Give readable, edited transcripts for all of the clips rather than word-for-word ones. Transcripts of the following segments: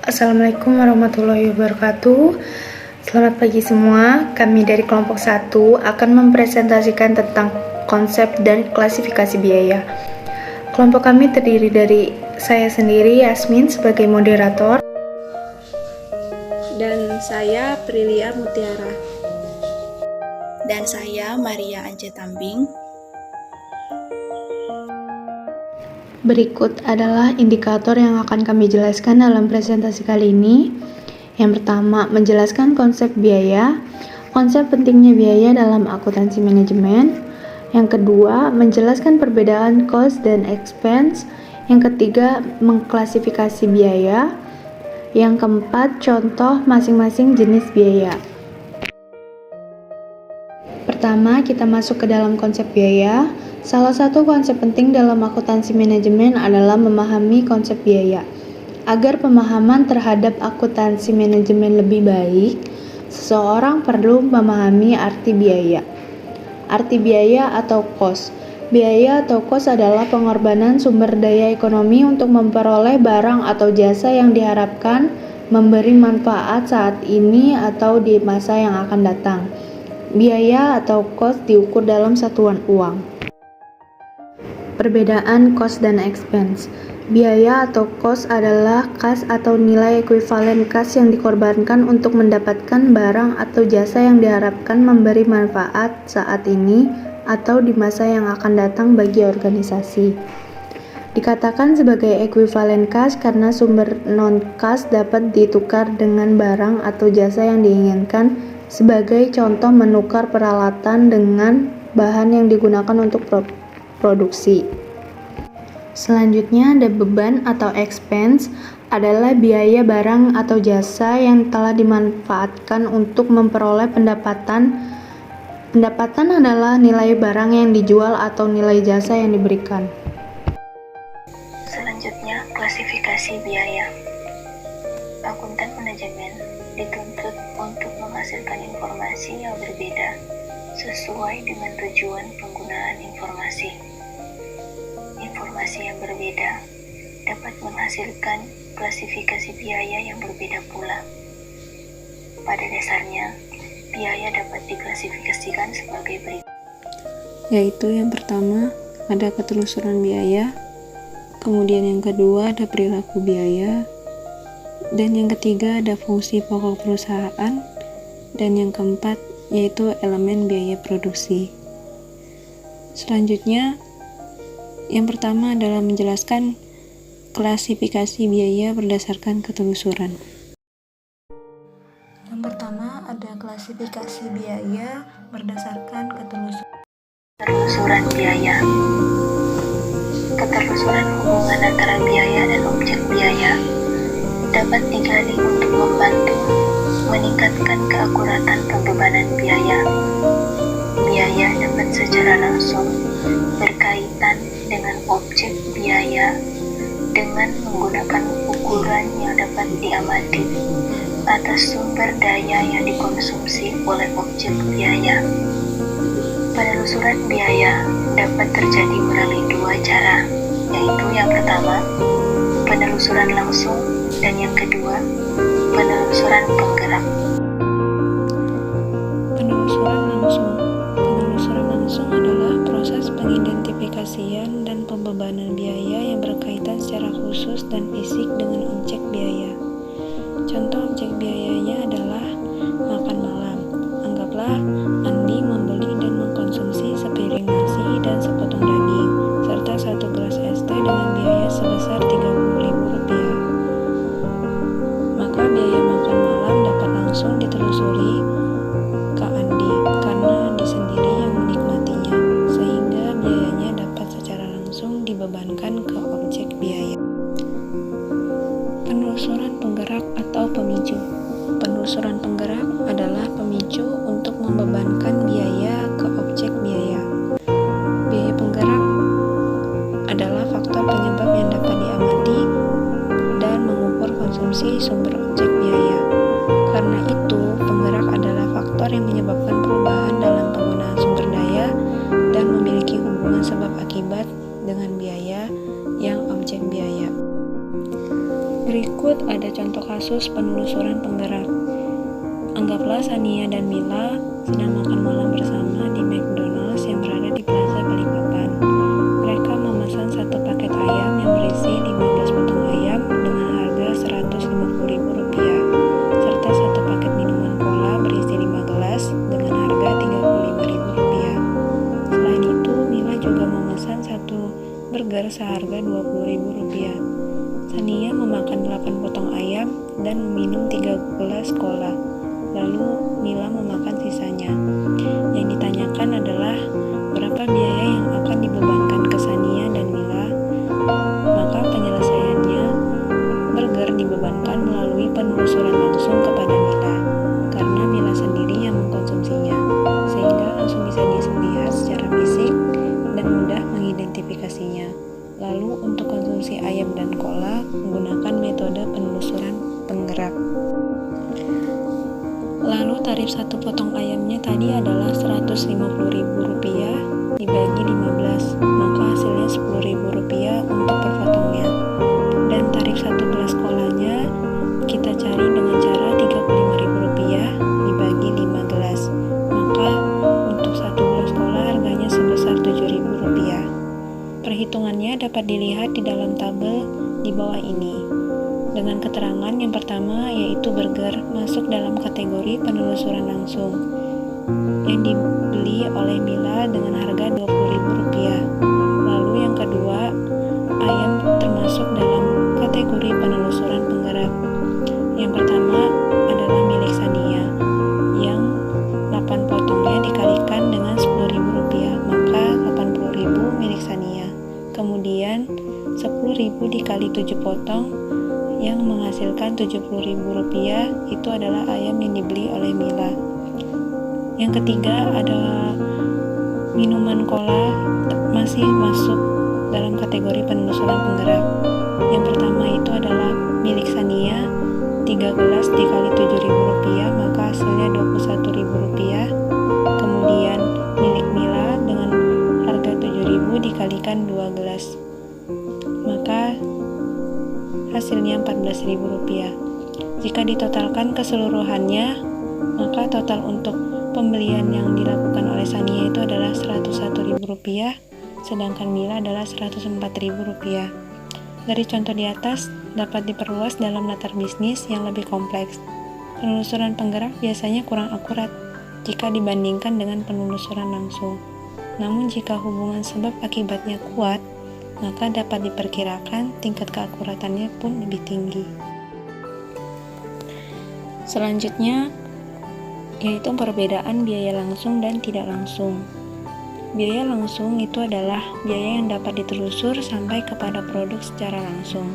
Assalamualaikum warahmatullahi wabarakatuh. Selamat pagi semua. Kami dari kelompok 1 akan mempresentasikan tentang konsep dan klasifikasi biaya. Kelompok kami terdiri dari saya sendiri, Yasmin, sebagai moderator, dan saya Prilia Mutiara, dan saya Maria Ance Tambing. Berikut adalah indikator yang akan kami jelaskan dalam presentasi kali ini. Yang pertama, menjelaskan konsep biaya, konsep pentingnya biaya dalam akuntansi manajemen. Yang kedua, menjelaskan perbedaan cost dan expense. Yang ketiga, mengklasifikasi biaya. Yang keempat, contoh masing-masing jenis biaya. Pertama, kita masuk ke dalam konsep biaya. Salah satu konsep penting dalam akuntansi manajemen adalah memahami konsep biaya. Agar pemahaman terhadap akuntansi manajemen lebih baik, seseorang perlu memahami arti biaya. Arti biaya atau cost. Biaya atau cost adalah pengorbanan sumber daya ekonomi untuk memperoleh barang atau jasa yang diharapkan memberi manfaat saat ini atau di masa yang akan datang. Biaya atau cost diukur dalam satuan uang. Perbedaan cost dan expense. Biaya atau cost adalah kas atau nilai ekuivalen kas yang dikorbankan untuk mendapatkan barang atau jasa yang diharapkan memberi manfaat saat ini atau di masa yang akan datang bagi organisasi. Dikatakan sebagai ekuivalen kas karena sumber non-kas dapat ditukar dengan barang atau jasa yang diinginkan, sebagai contoh menukar peralatan dengan bahan yang digunakan untuk produksi. Selanjutnya ada beban atau expense, adalah biaya barang atau jasa yang telah dimanfaatkan untuk memperoleh pendapatan. Pendapatan adalah nilai barang yang dijual atau nilai jasa yang diberikan. Selanjutnya, klasifikasi biaya. Akuntan manajemen dituntut untuk menghasilkan informasi yang berbeda sesuai dengan tujuan penggunaan informasi. Informasi yang berbeda dapat menghasilkan klasifikasi biaya yang berbeda pula. Pada dasarnya, biaya dapat diklasifikasikan sebagai berikut. yaitu yang pertama ada ketelusuran biaya, kemudian yang kedua ada perilaku biaya, dan yang ketiga ada fungsi pokok perusahaan, dan yang keempat yaitu elemen biaya produksi. Selanjutnya, yang pertama adalah menjelaskan klasifikasi biaya berdasarkan ketelusuran. Yang pertama ada klasifikasi biaya berdasarkan ketelusuran. Ketelusuran biaya. Ketelusuran hubungan antara biaya dan objek biaya dapat digali untuk membantu meningkatkan keakuratan pembebanan biaya. Biaya dapat secara langsung berkaitan dengan objek biaya dengan menggunakan ukuran yang dapat diamati atas sumber daya yang dikonsumsi oleh objek biaya. Penelusuran biaya dapat terjadi melalui dua cara, yaitu yang pertama, penelusuran langsung, dan yang kedua, penelusuran penggerak. Penelusuran langsung. Penelusuran langsung adalah proses pengidentifikasian dan pembebanan biaya yang berkaitan secara khusus dan fisik dengan objek biaya. Contoh objek biayanya adalah makan malam. Anggaplah Andi membeli dan mengkonsumsi sepiring nasi dan sepotong daging, serta 1 gelas es teh dengan biaya sebesar Rp30.000. Maka biaya makan malam dapat langsung ditelusuri ke Andi karena Andi sendiri yang menikmatinya, sehingga biayanya dapat secara langsung dibebankan ke objek biaya. Penelusuran penggerak atau pemicu. Penelusuran penggerak adalah pemicu untuk membebankan biaya ke objek biaya. Biaya penggerak adalah faktor penyebab yang dapat diamati dan mengukur konsumsi sumber objek biaya. Karena itu, penggerak adalah faktor yang menyebabkan perubahan dalam penggunaan sumber daya dan memiliki hubungan sebab akibat dengan biaya yang objek biaya. Berikut ada contoh kasus penelusuran penggerak. Anggaplah Sania dan Mila sedang makan malam bersama di McDonald's yang berada di Plaza Balikpapan. Mereka memesan satu paket ayam yang berisi 15 potong ayam dengan harga Rp150.000, serta satu paket minuman cola berisi 5 gelas dengan harga Rp35.000. Selain itu, Mila juga memesan satu burger seharga Rp20.000. Sania memakan 8 potong ayam dan meminum 3 gelas cola. Lalu Mila memakan sisanya. Yang ditanyakan adalah berapa biaya yang akan dibebankan ke Sania dan Mila. Maka penyelesaiannya, burger dibebankan melalui penelusuran langsung kepada Mila, karena Mila sendiri yang mengkonsumsinya, sehingga langsung bisa dilihat secara fisik dan mudah mengidentifikasinya. Lalu untuk konsumsi ayam dan cola menggunakan metode penelusuran penggerak. Lalu tarif satu potong ayamnya tadi adalah Rp150.000 dibagi 15, maka hasilnya Rp10.000 untuk per potongnya. Dan tarif satu gelas kolanya kita cari dengan cara Rp35.000 dibagi 5 gelas, maka untuk satu gelas cola harganya sebesar Rp7.000. Perhitungannya dapat dilihat di dalam tabel di bawah ini. Dengan keterangan yang pertama yaitu burger masuk dalam kategori penelusuran langsung yang dibeli oleh Mila dengan harga Rp20.000. Lalu yang kedua, ayam termasuk dalam kategori penelusuran penggerak. Yang pertama adalah milik Sania yang 8 potongnya dikalikan dengan Rp10.000, maka Rp80.000 milik Sania. Kemudian Rp10.000 dikali 7 potong yang menghasilkan Rp70.000 itu adalah ayam yang dibeli oleh Mila. Yang ketiga ada minuman cola masih masuk dalam kategori penelusuran penggerak. Yang pertama itu adalah milik Sania 3 gelas dikali Rp7.000, maka hasilnya Rp21.000. Kemudian milik Mila dengan harga Rp7.000 dikalikan 2 gelas, maka hasilnya Rp14.000. Jika ditotalkan keseluruhannya, maka total untuk pembelian yang dilakukan oleh Sania itu adalah Rp101.000, sedangkan Mila adalah Rp104.000. Dari contoh di atas dapat diperluas dalam latar bisnis yang lebih kompleks. Penelusuran penggerak biasanya kurang akurat jika dibandingkan dengan penelusuran langsung. Namun jika hubungan sebab akibatnya kuat, maka dapat diperkirakan tingkat keakuratannya pun lebih tinggi. Selanjutnya, yaitu perbedaan biaya langsung dan tidak langsung. Biaya langsung itu adalah biaya yang dapat ditelusur sampai kepada produk secara langsung.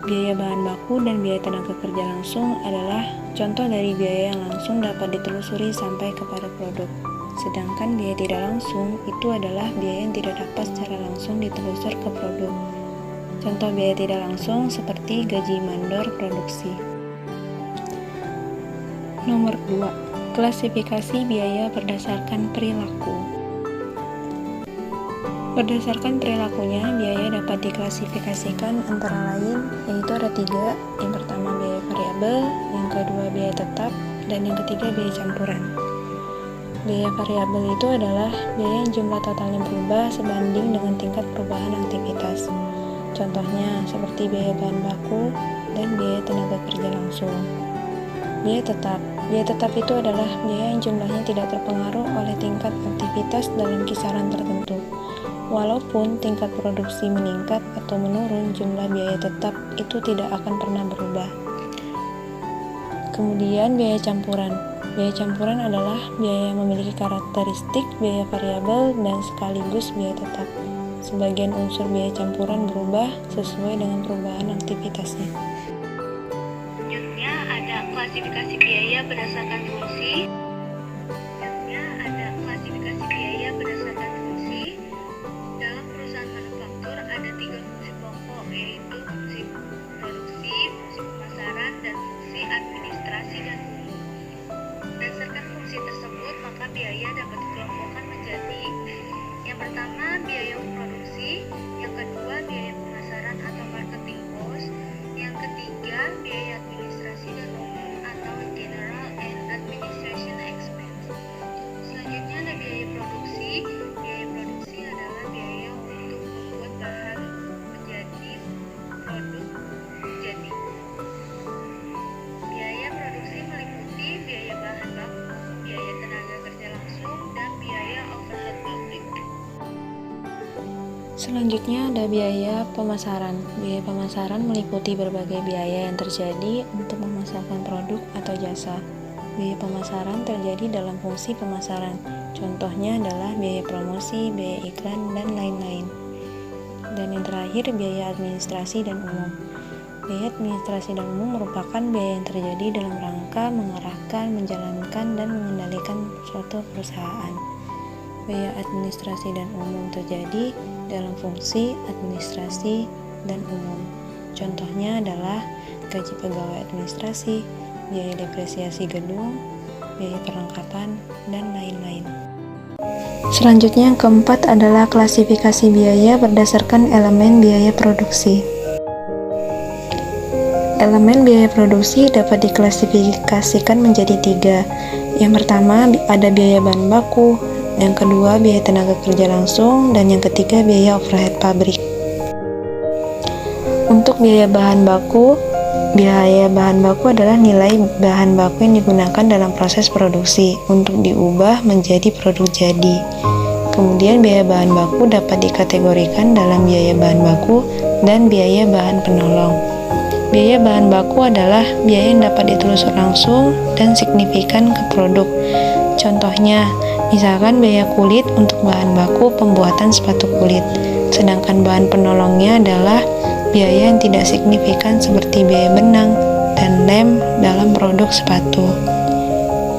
Biaya bahan baku dan biaya tenaga kerja langsung adalah contoh dari biaya yang langsung dapat ditelusuri sampai kepada produk. Sedangkan biaya tidak langsung itu adalah biaya yang tidak dapat secara langsung ditelusur ke produk. Contoh biaya tidak langsung seperti gaji mandor produksi. Nomor 2. Klasifikasi biaya berdasarkan perilaku. Berdasarkan perilakunya, biaya dapat diklasifikasikan antara lain yaitu ada 3. Yang pertama biaya variabel, yang kedua biaya tetap, dan yang ketiga biaya campuran. Biaya variabel itu adalah biaya yang jumlah totalnya berubah sebanding dengan tingkat perubahan aktivitas. Contohnya seperti biaya bahan baku dan biaya tenaga kerja langsung. Biaya tetap itu adalah biaya yang jumlahnya tidak terpengaruh oleh tingkat aktivitas dalam kisaran tertentu. Walaupun tingkat produksi meningkat atau menurun, jumlah biaya tetap itu tidak akan pernah berubah. Kemudian biaya campuran. Biaya campuran adalah biaya yang memiliki karakteristik biaya variabel dan sekaligus biaya tetap. Sebagian unsur biaya campuran berubah sesuai dengan perubahan aktivitasnya. Selanjutnya ada klasifikasi biaya berdasarkan fungsi. Dalam perusahaan manufaktur ada 3 fungsi pokok, yaitu fungsi produksi, fungsi pemasaran, dan fungsi administrasi dan hulu. Berdasarkan fungsi tersebut, maka biaya dapat dikelompokkan menjadi yang pertama biaya produksi, yang kedua biaya pemasaran atau marketing cost, yang ketiga biaya administrasi dan umum atau General and Administration Expense. Selanjutnya ada biaya produksi. Biaya produksi adalah biaya untuk membuat bahan menjadi produk jadi. Biaya produksi meliputi biaya bahan baku, biaya tenaga kerja langsung, dan biaya overhead pabrik. Selanjutnya ada biaya pemasaran. Biaya pemasaran meliputi berbagai biaya yang terjadi untuk memasarkan produk atau jasa. Biaya pemasaran terjadi dalam fungsi pemasaran. Contohnya adalah biaya promosi, biaya iklan, dan lain-lain. Dan yang terakhir, biaya administrasi dan umum. Biaya administrasi dan umum merupakan biaya yang terjadi dalam rangka mengarahkan, menjalankan, dan mengendalikan suatu perusahaan. Biaya administrasi dan umum terjadi dalam fungsi administrasi dan umum. Contohnya adalah gaji pegawai administrasi, biaya depresiasi gedung, biaya perlengkapan, dan lain-lain. Selanjutnya yang keempat adalah klasifikasi biaya berdasarkan elemen biaya produksi. Elemen biaya produksi dapat diklasifikasikan menjadi 3. Yang pertama ada biaya bahan baku, yang kedua biaya tenaga kerja langsung, dan yang ketiga biaya overhead pabrik. Untuk biaya bahan baku adalah nilai bahan baku yang digunakan dalam proses produksi untuk diubah menjadi produk jadi. Kemudian biaya bahan baku dapat dikategorikan dalam biaya bahan baku dan biaya bahan penolong. Biaya bahan baku adalah biaya yang dapat ditelusur langsung dan signifikan ke produk. Contohnya, misalkan biaya kulit untuk bahan baku pembuatan sepatu kulit, sedangkan bahan penolongnya adalah biaya yang tidak signifikan seperti biaya benang dan lem dalam produk sepatu.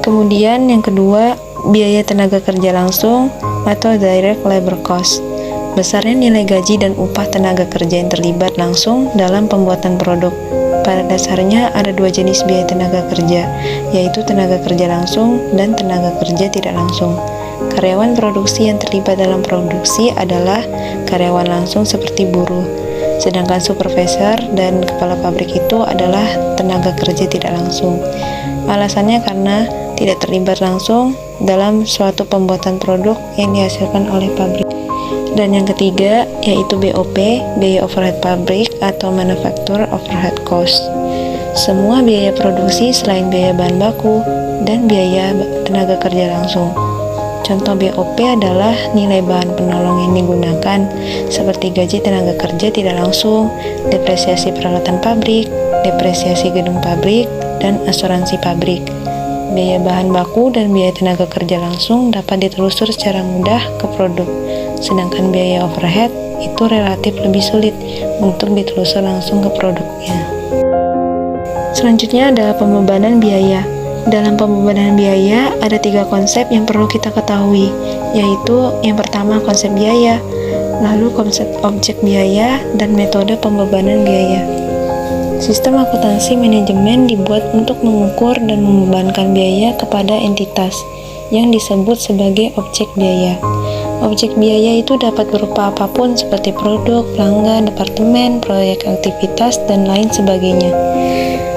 Kemudian yang kedua, biaya tenaga kerja langsung atau direct labor cost. Besarnya nilai gaji dan upah tenaga kerja yang terlibat langsung dalam pembuatan produk. Pada dasarnya ada 2 jenis biaya tenaga kerja, yaitu tenaga kerja langsung dan tenaga kerja tidak langsung. Karyawan produksi yang terlibat dalam produksi adalah karyawan langsung seperti buruh, sedangkan supervisor dan kepala pabrik itu adalah tenaga kerja tidak langsung. Alasannya karena tidak terlibat langsung dalam suatu pembuatan produk yang dihasilkan oleh pabrik. Dan yang ketiga yaitu BOP, biaya overhead pabrik atau manufacture overhead cost. Semua biaya produksi selain biaya bahan baku dan biaya tenaga kerja langsung. Contoh BOP adalah nilai bahan penolong yang digunakan seperti gaji tenaga kerja tidak langsung, depresiasi peralatan pabrik, depresiasi gedung pabrik, dan asuransi pabrik. Biaya bahan baku dan biaya tenaga kerja langsung dapat ditelusur secara mudah ke produk, sedangkan biaya overhead itu relatif lebih sulit untuk ditelusur langsung ke produknya. Selanjutnya adalah pembebanan biaya. Dalam pembebanan biaya ada 3 konsep yang perlu kita ketahui, yaitu yang pertama konsep biaya, lalu konsep objek biaya, dan metode pembebanan biaya. Sistem akuntansi manajemen dibuat untuk mengukur dan membebankan biaya kepada entitas yang disebut sebagai objek biaya. Objek biaya itu dapat berupa apapun seperti produk, pelanggan, departemen, proyek aktivitas, dan lain sebagainya.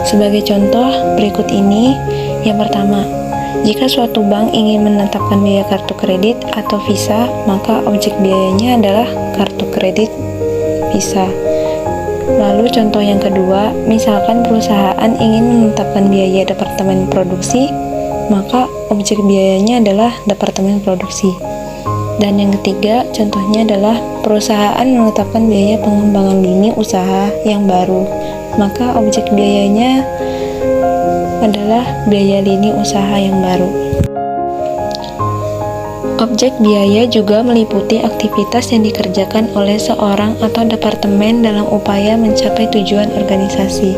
Sebagai contoh berikut ini, yang pertama, jika suatu bank ingin menetapkan biaya kartu kredit atau Visa, maka objek biayanya adalah kartu kredit Visa. Lalu contoh yang kedua, misalkan perusahaan ingin menetapkan biaya departemen produksi, maka objek biayanya adalah departemen produksi. Dan yang ketiga, contohnya adalah perusahaan menetapkan biaya pengembangan lini usaha yang baru, maka objek biayanya adalah biaya lini usaha yang baru. Objek biaya juga meliputi aktivitas yang dikerjakan oleh seorang atau departemen dalam upaya mencapai tujuan organisasi.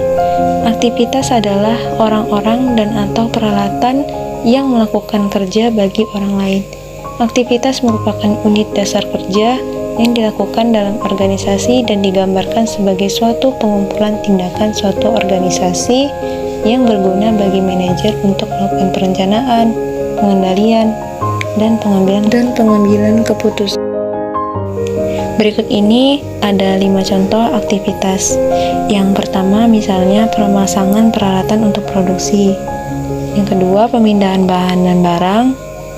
Aktivitas adalah orang-orang dan atau peralatan yang melakukan kerja bagi orang lain. Aktivitas merupakan unit dasar kerja yang dilakukan dalam organisasi dan digambarkan sebagai suatu pengumpulan tindakan suatu organisasi yang berguna bagi manajer untuk melakukan perencanaan, pengendalian, dan pengambilan keputusan. Berikut ini ada 5 contoh aktivitas. Yang pertama misalnya pemasangan peralatan untuk produksi. Yang kedua pemindahan bahan dan barang.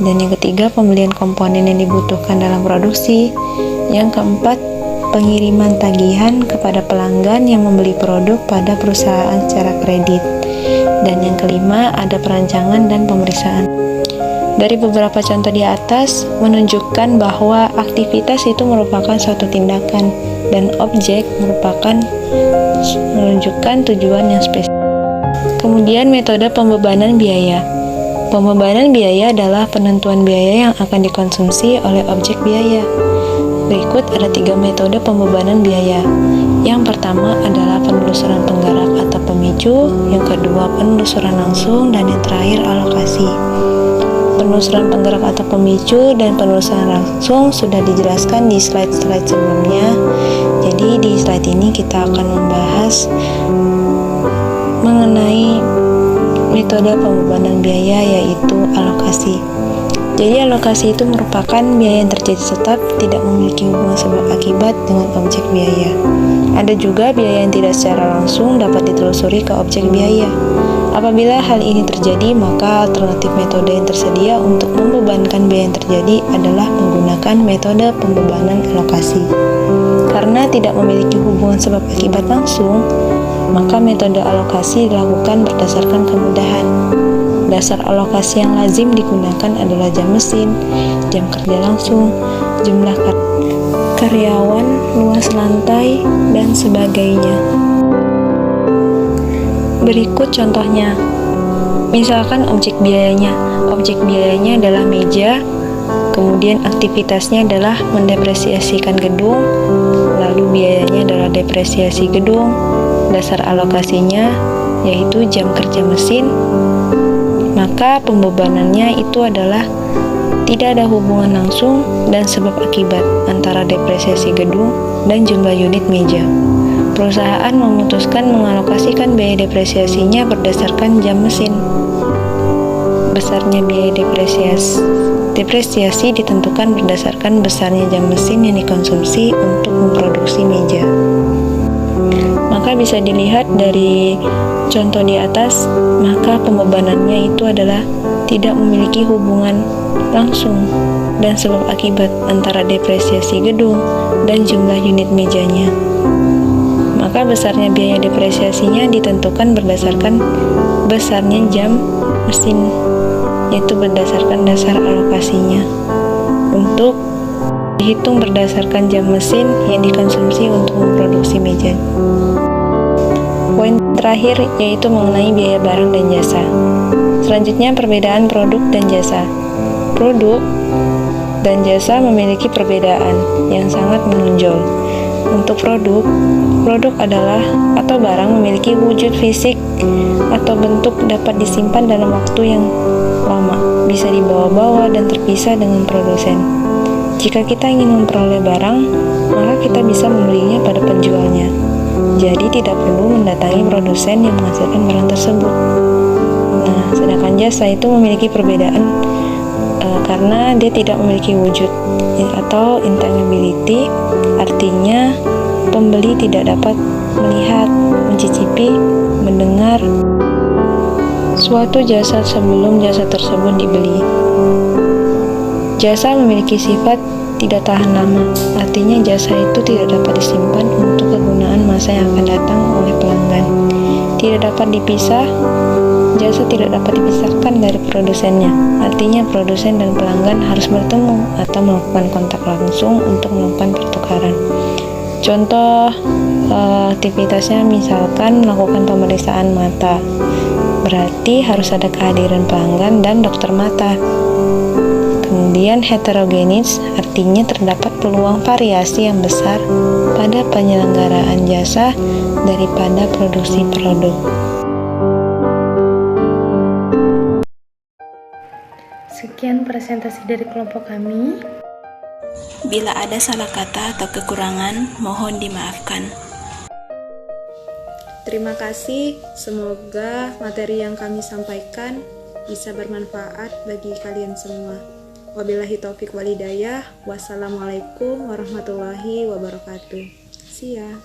Dan yang ketiga pembelian komponen yang dibutuhkan dalam produksi. Yang keempat pengiriman tagihan kepada pelanggan yang membeli produk pada perusahaan secara kredit. Dan yang kelima ada perancangan dan pemeriksaan. Dari beberapa contoh di atas menunjukkan bahwa aktivitas itu merupakan suatu tindakan dan objek menunjukkan tujuan yang spesifik. Kemudian metode pembebanan biaya. Pembebanan biaya adalah penentuan biaya yang akan dikonsumsi oleh objek biaya. Berikut ada 3 metode pembebanan biaya. Yang pertama adalah penelusuran penggerak atau pemicu, yang kedua penelusuran langsung, dan yang terakhir alokasi. Penelusuran penggerak atau pemicu dan penelusuran langsung sudah dijelaskan di slide-slide sebelumnya. Jadi di slide ini kita akan membahas mengenai metode pembebanan biaya, yaitu alokasi. Jadi alokasi itu merupakan biaya yang terjadi tetap, tidak memiliki hubungan sebab akibat dengan objek biaya. Ada juga biaya yang tidak secara langsung dapat ditelusuri ke objek biaya. Apabila hal ini terjadi, maka alternatif metode yang tersedia untuk membebankan biaya yang terjadi adalah menggunakan metode pembebanan alokasi. Karena tidak memiliki hubungan sebab akibat langsung, maka metode alokasi dilakukan berdasarkan kemudahan. Dasar alokasi yang lazim digunakan adalah jam mesin, jam kerja langsung, jumlah karyawan, luas lantai, dan sebagainya. Berikut contohnya. Misalkan objek biayanya. Objek biayanya adalah meja, kemudian aktivitasnya adalah mendepresiasikan gedung, lalu biayanya adalah depresiasi gedung. Dasar alokasinya yaitu jam kerja mesin. Maka pembebanannya itu adalah tidak ada hubungan langsung dan sebab akibat antara depresiasi gedung dan jumlah unit meja. Perusahaan memutuskan mengalokasikan biaya depresiasinya berdasarkan jam mesin. Besarnya biaya depresiasi ditentukan berdasarkan besarnya jam mesin yang dikonsumsi untuk memproduksi meja. Maka bisa dilihat dari contoh di atas, maka pembebanannya itu adalah tidak memiliki hubungan langsung dan sebab akibat antara depresiasi gedung dan jumlah unit mejanya. Maka besarnya biaya depresiasinya ditentukan berdasarkan besarnya jam mesin, yaitu berdasarkan dasar alokasinya. Untuk dihitung berdasarkan jam mesin yang dikonsumsi untuk memproduksi meja. Poin terakhir yaitu mengenai biaya barang dan jasa. Selanjutnya perbedaan produk dan jasa. Produk dan jasa memiliki perbedaan yang sangat menonjol. Untuk produk adalah atau barang memiliki wujud fisik atau bentuk dapat disimpan dalam waktu yang lama, bisa dibawa-bawa dan terpisah dengan produsen. Jika kita ingin memperoleh barang, maka kita bisa membelinya pada penjualnya. Jadi tidak perlu mendatangi produsen yang menghasilkan barang tersebut. Nah, sedangkan jasa itu memiliki perbedaan karena dia tidak memiliki wujud atau intangibility, artinya pembeli tidak dapat melihat, mencicipi, mendengar suatu jasa sebelum jasa tersebut dibeli. Jasa memiliki sifat tidak tahan lama, artinya jasa itu tidak dapat disimpan untuk kegunaan masa yang akan datang oleh pelanggan. Tidak dapat dipisah, jasa tidak dapat dipisahkan dari produsennya, artinya produsen dan pelanggan harus bertemu atau melakukan kontak langsung untuk melakukan pertukaran. Contoh aktivitasnya misalkan melakukan pemeriksaan mata, berarti harus ada kehadiran pelanggan dan dokter mata. Kemudian heterogenis, artinya terdapat peluang variasi yang besar pada penyelenggaraan jasa daripada produksi produk. Sekian presentasi dari kelompok kami. Bila ada salah kata atau kekurangan, mohon dimaafkan. Terima kasih, semoga materi yang kami sampaikan bisa bermanfaat bagi kalian semua. Wabillahi taufik walhidayah. Wassalamualaikum warahmatullahi wabarakatuh. See ya.